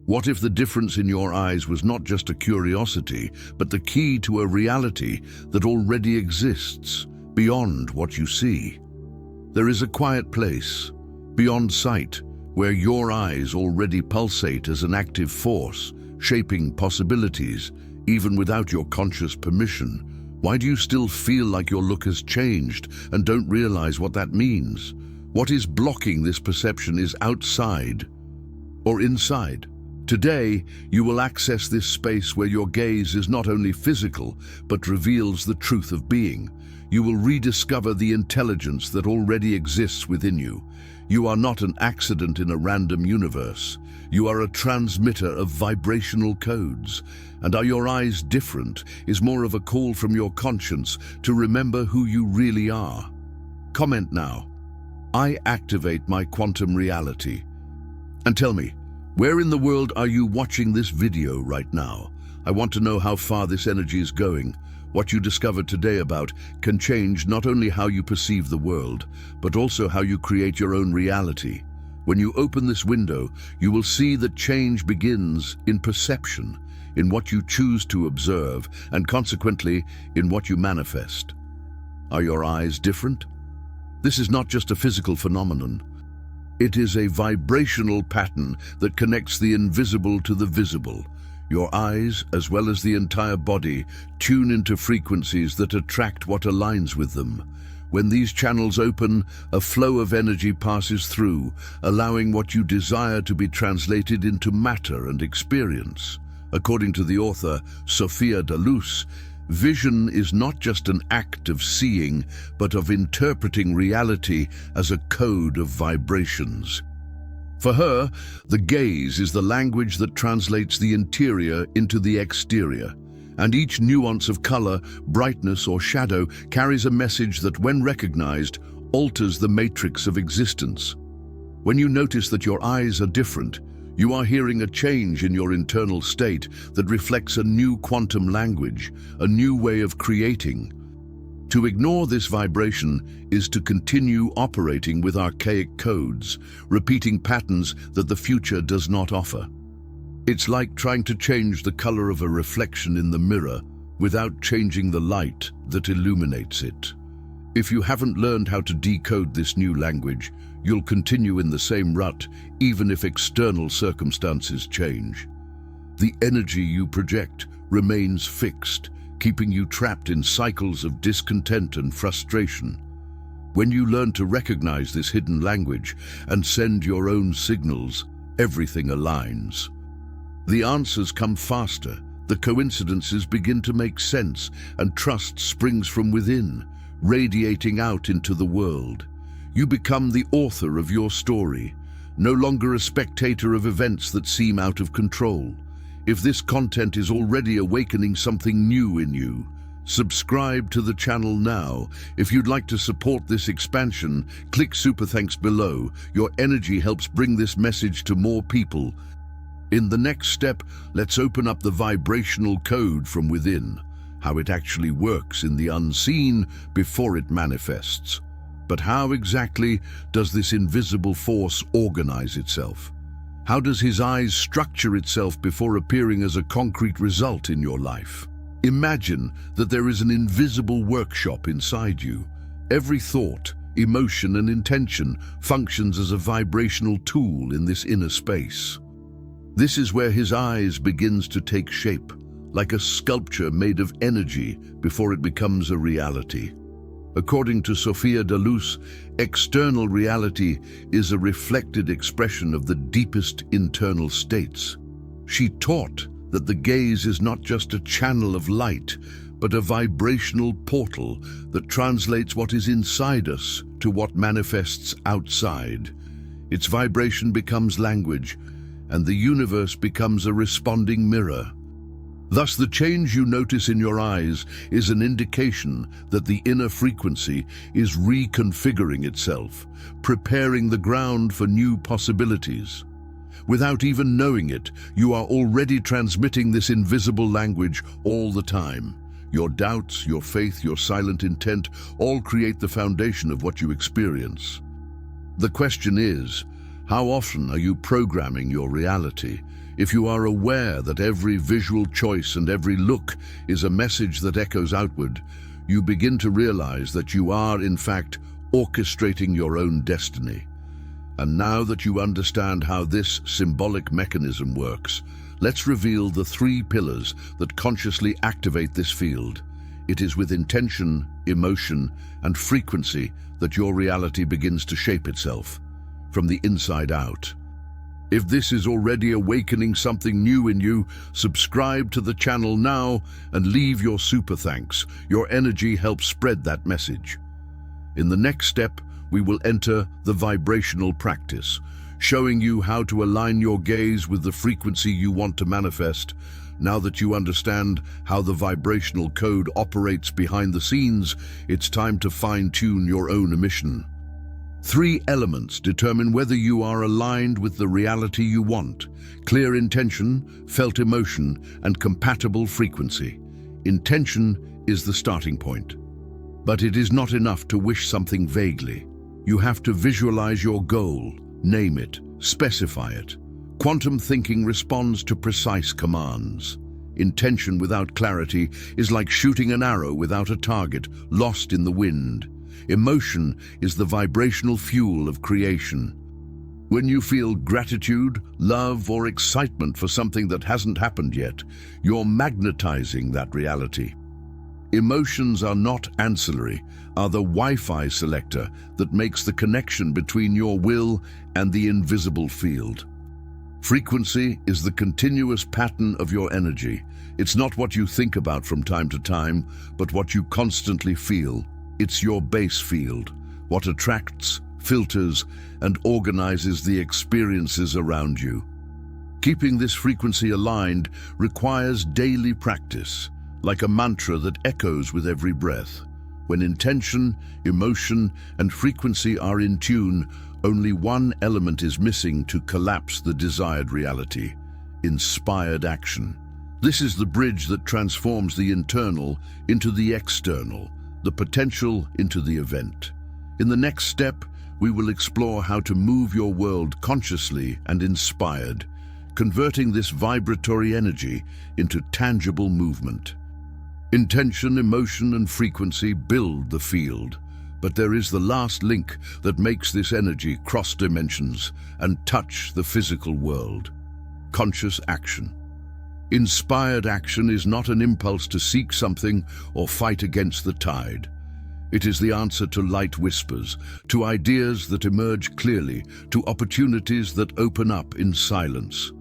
What if the difference in your eyes was not just a curiosity, but the key to a reality that already exists, beyond what you see? There is a quiet place, beyond sight, where your eyes already pulsate as an active force, shaping possibilities, even without your conscious permission. Why do you still feel like your look has changed and don't realize what that means? What is blocking this perception is outside or inside. Today, you will access this space where your gaze is not only physical, but reveals the truth of being. You will rediscover the intelligence that already exists within you. You are not an accident in a random universe. You are a transmitter of vibrational codes. And are your eyes different is more of a call from your conscience to remember who you really are. Comment now. I activate my quantum reality. And tell me, where in the world are you watching this video right now? I want to know how far this energy is going. What you discovered today about can change not only how you perceive the world, but also how you create your own reality. When you open this window, you will see that change begins in perception, in what you choose to observe, and consequently, in what you manifest. Are your eyes different? This is not just a physical phenomenon. It is a vibrational pattern that connects the invisible to the visible. Your eyes, as well as the entire body, tune into frequencies that attract what aligns with them. When these channels open, a flow of energy passes through, allowing what you desire to be translated into matter and experience. According to the author, Sophia Dalous, vision is not just an act of seeing, but of interpreting reality as a code of vibrations. For her, the gaze is the language that translates the interior into the exterior, and each nuance of color, brightness, or shadow carries a message that, when recognized, alters the matrix of existence. When you notice that your eyes are different, you are hearing a change in your internal state that reflects a new quantum language, a new way of creating. To ignore this vibration is to continue operating with archaic codes, repeating patterns that the future does not offer. It's like trying to change the color of a reflection in the mirror without changing the light that illuminates it. If you haven't learned how to decode this new language, you'll continue in the same rut, even if external circumstances change. The energy you project remains fixed, keeping you trapped in cycles of discontent and frustration. When you learn to recognize this hidden language and send your own signals, everything aligns. The answers come faster, the coincidences begin to make sense, and trust springs from within, radiating out into the world. You become the author of your story, no longer a spectator of events that seem out of control. If this content is already awakening something new in you, subscribe to the channel now. If you'd like to support this expansion, click Super Thanks below. Your energy helps bring this message to more people. In the next step, let's open up the vibrational code from within, how it actually works in the unseen before it manifests. But how exactly does this invisible force organize itself? How does his eyes structure itself before appearing as a concrete result in your life? Imagine that there is an invisible workshop inside you. Every thought, emotion, and intention functions as a vibrational tool in this inner space. This is where his eyes begins to take shape, like a sculpture made of energy before it becomes a reality. According to Sophia Dalous, external reality is a reflected expression of the deepest internal states. She taught that the gaze is not just a channel of light, but a vibrational portal that translates what is inside us to what manifests outside. Its vibration becomes language, and the universe becomes a responding mirror. Thus, the change you notice in your eyes is an indication that the inner frequency is reconfiguring itself, preparing the ground for new possibilities. Without even knowing it, you are already transmitting this invisible language all the time. Your doubts, your faith, your silent intent all create the foundation of what you experience. The question is, how often are you programming your reality? If you are aware that every visual choice and every look is a message that echoes outward, you begin to realize that you are, in fact, orchestrating your own destiny. And now that you understand how this symbolic mechanism works, let's reveal the three pillars that consciously activate this field. It is with intention, emotion, and frequency that your reality begins to shape itself, from the inside out. If this is already awakening something new in you, subscribe to the channel now and leave your super thanks. Your energy helps spread that message. In the next step, we will enter the vibrational practice, showing you how to align your gaze with the frequency you want to manifest. Now that you understand how the vibrational code operates behind the scenes, it's time to fine-tune your own emission. 3 elements determine whether you are aligned with the reality you want: clear intention, felt emotion, and compatible frequency. Intention is the starting point. But it is not enough to wish something vaguely. You have to visualize your goal, name it, specify it. Quantum thinking responds to precise commands. Intention without clarity is like shooting an arrow without a target, lost in the wind. Emotion is the vibrational fuel of creation. When you feel gratitude, love, or excitement for something that hasn't happened yet, you're magnetizing that reality. Emotions are not ancillary, are the Wi-Fi selector that makes the connection between your will and the invisible field. Frequency is the continuous pattern of your energy. It's not what you think about from time to time, but what you constantly feel. It's your base field, what attracts, filters, and organizes the experiences around you. Keeping this frequency aligned requires daily practice, like a mantra that echoes with every breath. When intention, emotion, and frequency are in tune, only one element is missing to collapse the desired reality: inspired action. This is the bridge that transforms the internal into the external, the potential into the event. In the next step, we will explore how to move your world consciously and inspired, converting this vibratory energy into tangible movement. Intention, emotion, and frequency build the field, but there is the last link that makes this energy cross dimensions and touch the physical world: conscious action. Inspired action is not an impulse to seek something or fight against the tide. It is the answer to light whispers, to ideas that emerge clearly, to opportunities that open up in silence.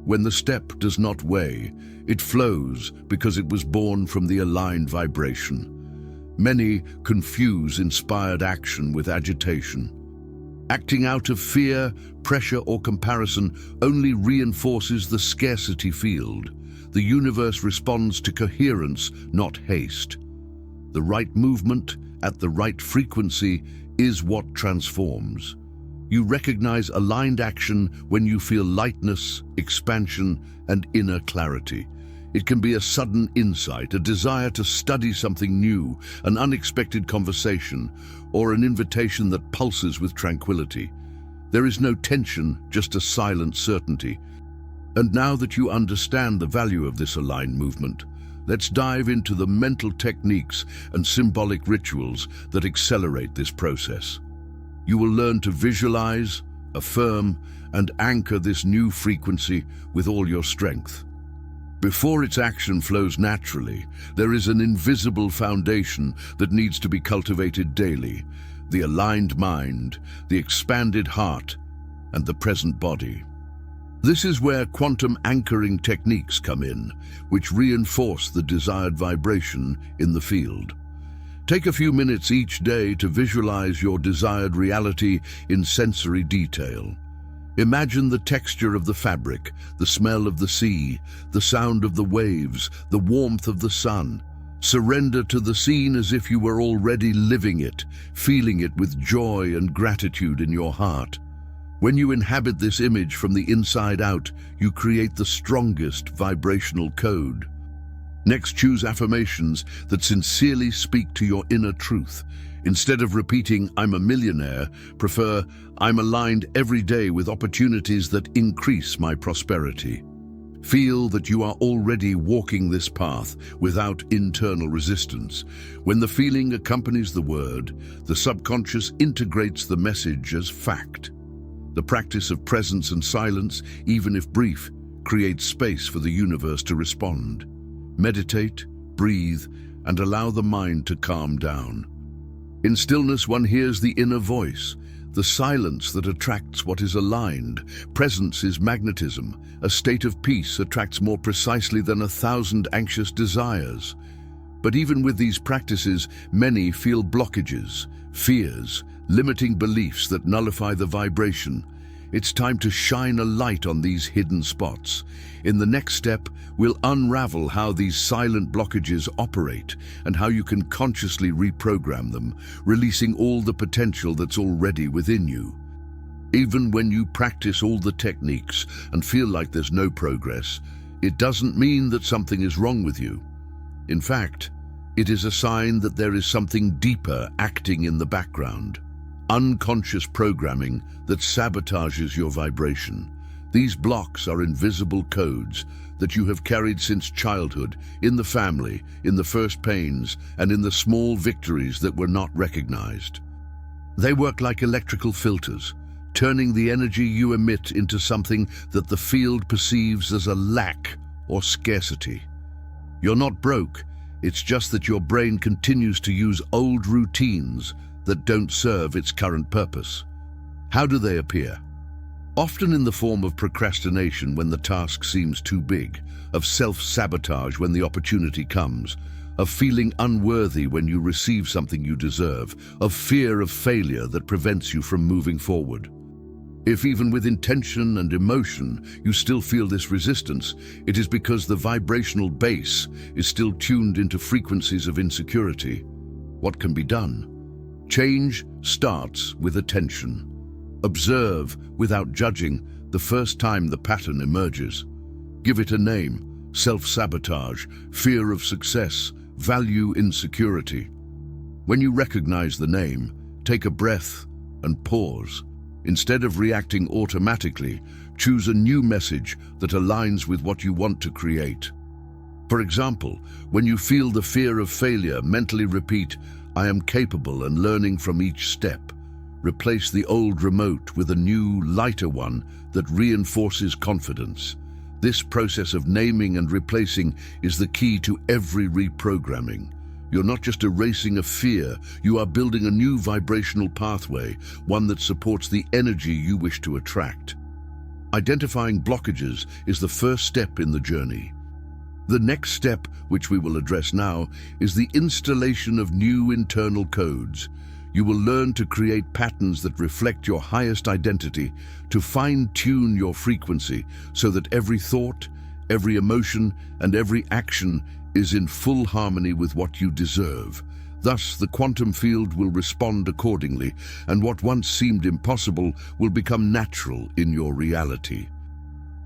When the step does not weigh, it flows because it was born from the aligned vibration. Many confuse inspired action with agitation. Acting out of fear, pressure, or comparison only reinforces the scarcity field. The universe responds to coherence, not haste. The right movement at the right frequency is what transforms. You recognize aligned action when you feel lightness, expansion, and inner clarity. It can be a sudden insight, a desire to study something new, an unexpected conversation, or an invitation that pulses with tranquility. There is no tension, just a silent certainty. And now that you understand the value of this aligned movement, let's dive into the mental techniques and symbolic rituals that accelerate this process. You will learn to visualize, affirm, and anchor this new frequency with all your strength. Before its action flows naturally, there is an invisible foundation that needs to be cultivated daily: the aligned mind, the expanded heart, and the present body. This is where quantum anchoring techniques come in, which reinforce the desired vibration in the field. Take a few minutes each day to visualize your desired reality in sensory detail. Imagine the texture of the fabric, the smell of the sea, the sound of the waves, the warmth of the sun. Surrender to the scene as if you were already living it, feeling it with joy and gratitude in your heart. When you inhabit this image from the inside out, you create the strongest vibrational code. Next, choose affirmations that sincerely speak to your inner truth. Instead of repeating, "I'm a millionaire," prefer, "I'm aligned every day with opportunities that increase my prosperity." Feel that you are already walking this path without internal resistance. When the feeling accompanies the word, the subconscious integrates the message as fact. The practice of presence and silence, even if brief, creates space for the universe to respond. Meditate, breathe, and allow the mind to calm down. In stillness, one hears the inner voice, the silence that attracts what is aligned. Presence is magnetism. A state of peace attracts more precisely than 1,000 anxious desires. But even with these practices, many feel blockages, fears, limiting beliefs that nullify the vibration. It's time to shine a light on these hidden spots. In the next step, we'll unravel how these silent blockages operate and how you can consciously reprogram them, releasing all the potential that's already within you. Even when you practice all the techniques and feel like there's no progress, it doesn't mean that something is wrong with you. In fact, it is a sign that there is something deeper acting in the background. Unconscious programming that sabotages your vibration. These blocks are invisible codes that you have carried since childhood, in the family, in the first pains, and in the small victories that were not recognized. They work like electrical filters, turning the energy you emit into something that the field perceives as a lack or scarcity. You're not broke, it's just that your brain continues to use old routines that don't serve its current purpose. How do they appear? Often in the form of procrastination when the task seems too big, of self-sabotage when the opportunity comes, of feeling unworthy when you receive something you deserve, of fear of failure that prevents you from moving forward. If even with intention and emotion you still feel this resistance, it is because the vibrational base is still tuned into frequencies of insecurity. What can be done? Change starts with attention. Observe without judging the first time the pattern emerges. Give it a name: self-sabotage, fear of success, value insecurity. When you recognize the name, take a breath and pause. Instead of reacting automatically, choose a new message that aligns with what you want to create. For example, when you feel the fear of failure, mentally repeat, "I am capable and learning from each step." Replace the old remote with a new, lighter one that reinforces confidence. This process of naming and replacing is the key to every reprogramming. You're not just erasing a fear, you are building a new vibrational pathway, one that supports the energy you wish to attract. Identifying blockages is the first step in the journey. The next step, which we will address now, is the installation of new internal codes. You will learn to create patterns that reflect your highest identity, to fine-tune your frequency so that every thought, every emotion, and every action is in full harmony with what you deserve. Thus, the quantum field will respond accordingly, and what once seemed impossible will become natural in your reality.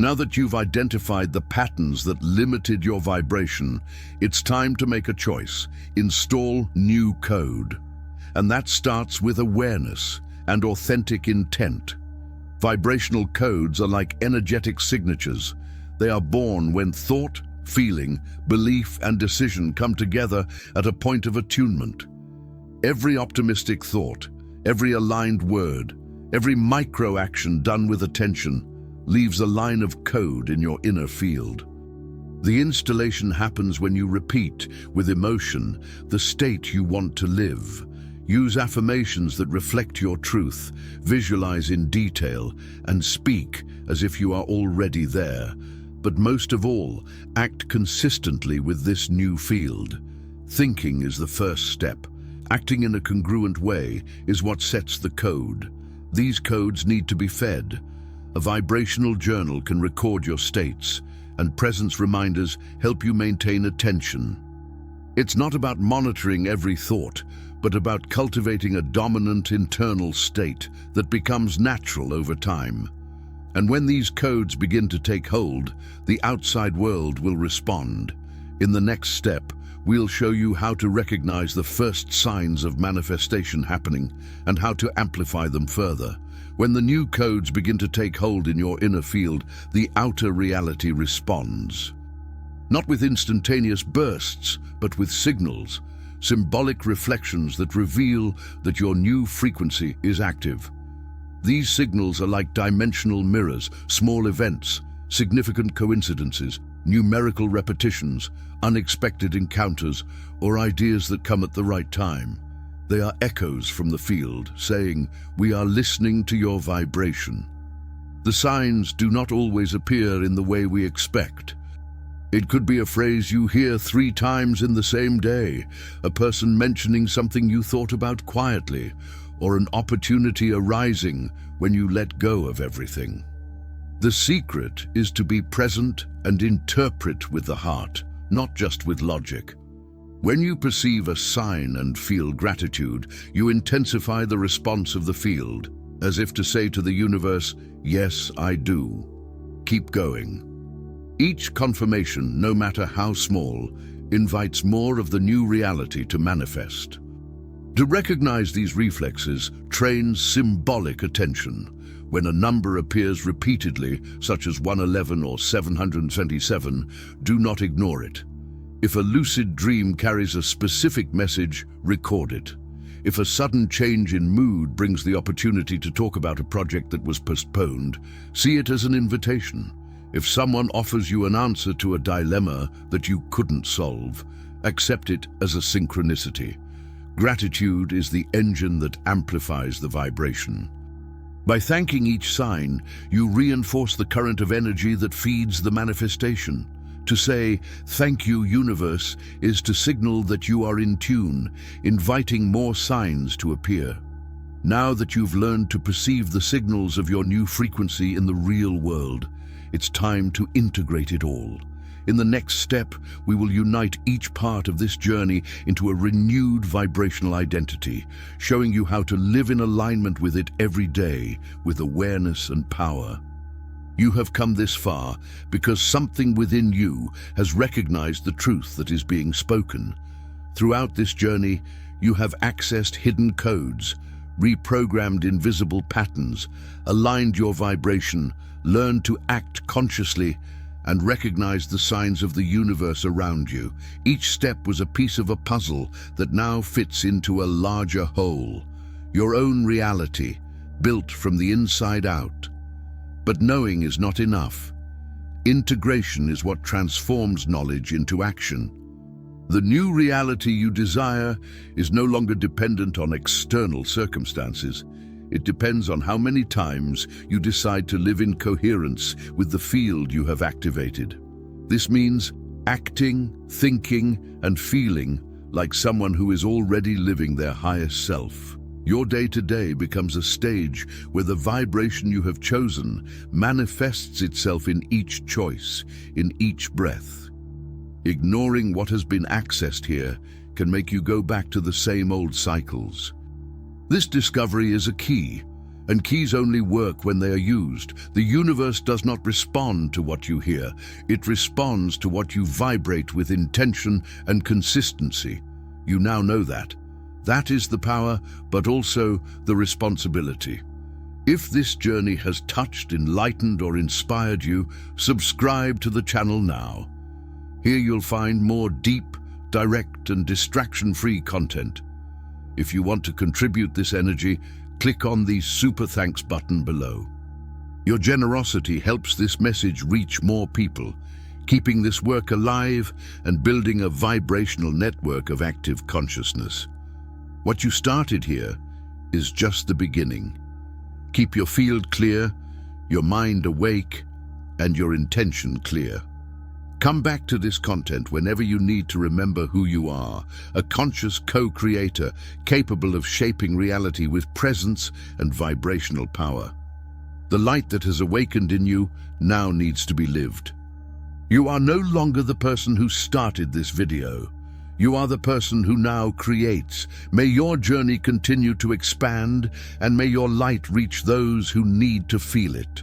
Now that you've identified the patterns that limited your vibration, it's time to make a choice: install new code. And that starts with awareness and authentic intent. Vibrational codes are like energetic signatures. They are born when thought, feeling, belief, and decision come together at a point of attunement. Every optimistic thought, every aligned word, every micro-action done with attention leaves a line of code in your inner field. The installation happens when you repeat, with emotion, the state you want to live. Use affirmations that reflect your truth, visualize in detail, and speak as if you are already there. But most of all, act consistently with this new field. Thinking is the first step. Acting in a congruent way is what sets the code. These codes need to be fed. A vibrational journal can record your states, and presence reminders help you maintain attention. It's not about monitoring every thought, but about cultivating a dominant internal state that becomes natural over time. And when these codes begin to take hold, the outside world will respond. In the next step, we'll show you how to recognize the first signs of manifestation happening and how to amplify them further. When the new codes begin to take hold in your inner field, the outer reality responds. Not with instantaneous bursts, but with signals, symbolic reflections that reveal that your new frequency is active. These signals are like dimensional mirrors, small events, significant coincidences, numerical repetitions, unexpected encounters, or ideas that come at the right time. They are echoes from the field, saying, "We are listening to your vibration." The signs do not always appear in the way we expect. It could be a phrase you hear 3 times in the same day, a person mentioning something you thought about quietly, or an opportunity arising when you let go of everything. The secret is to be present and interpret with the heart, not just with logic. When you perceive a sign and feel gratitude, you intensify the response of the field, as if to say to the universe, "Yes, I do. Keep going." Each confirmation, no matter how small, invites more of the new reality to manifest. To recognize these reflexes trains symbolic attention. When a number appears repeatedly, such as 111 or 727, do not ignore it. If a lucid dream carries a specific message, record it. If a sudden change in mood brings the opportunity to talk about a project that was postponed, see it as an invitation. If someone offers you an answer to a dilemma that you couldn't solve, accept it as a synchronicity. Gratitude is the engine that amplifies the vibration. By thanking each sign, you reinforce the current of energy that feeds the manifestation. To say, "Thank you, universe," is to signal that you are in tune, inviting more signs to appear. Now that you've learned to perceive the signals of your new frequency in the real world, it's time to integrate it all. In the next step, we will unite each part of this journey into a renewed vibrational identity, showing you how to live in alignment with it every day, with awareness and power. You have come this far because something within you has recognized the truth that is being spoken. Throughout this journey, you have accessed hidden codes, reprogrammed invisible patterns, aligned your vibration, learned to act consciously, and recognize the signs of the universe around you. Each step was a piece of a puzzle that now fits into a larger whole, your own reality, built from the inside out. But knowing is not enough. Integration is what transforms knowledge into action. The new reality you desire is no longer dependent on external circumstances. It depends on how many times you decide to live in coherence with the field you have activated. This means acting, thinking, and feeling like someone who is already living their highest self. Your day-to-day becomes a stage where the vibration you have chosen manifests itself in each choice, in each breath. Ignoring what has been accessed here can make you go back to the same old cycles. This discovery is a key, and keys only work when they are used. The universe does not respond to what you hear. It responds to what you vibrate with intention and consistency. You now know that. That is the power, but also the responsibility. If this journey has touched, enlightened, or inspired you, subscribe to the channel now. Here you'll find more deep, direct, and distraction-free content. If you want to contribute this energy, click on the Super Thanks button below. Your generosity helps this message reach more people, keeping this work alive and building a vibrational network of active consciousness. What you started here is just the beginning. Keep your field clear, your mind awake, and your intention clear. Come back to this content whenever you need to remember who you are, a conscious co-creator capable of shaping reality with presence and vibrational power. The light that has awakened in you now needs to be lived. You are no longer the person who started this video. You are the person who now creates. May your journey continue to expand, and may your light reach those who need to feel it.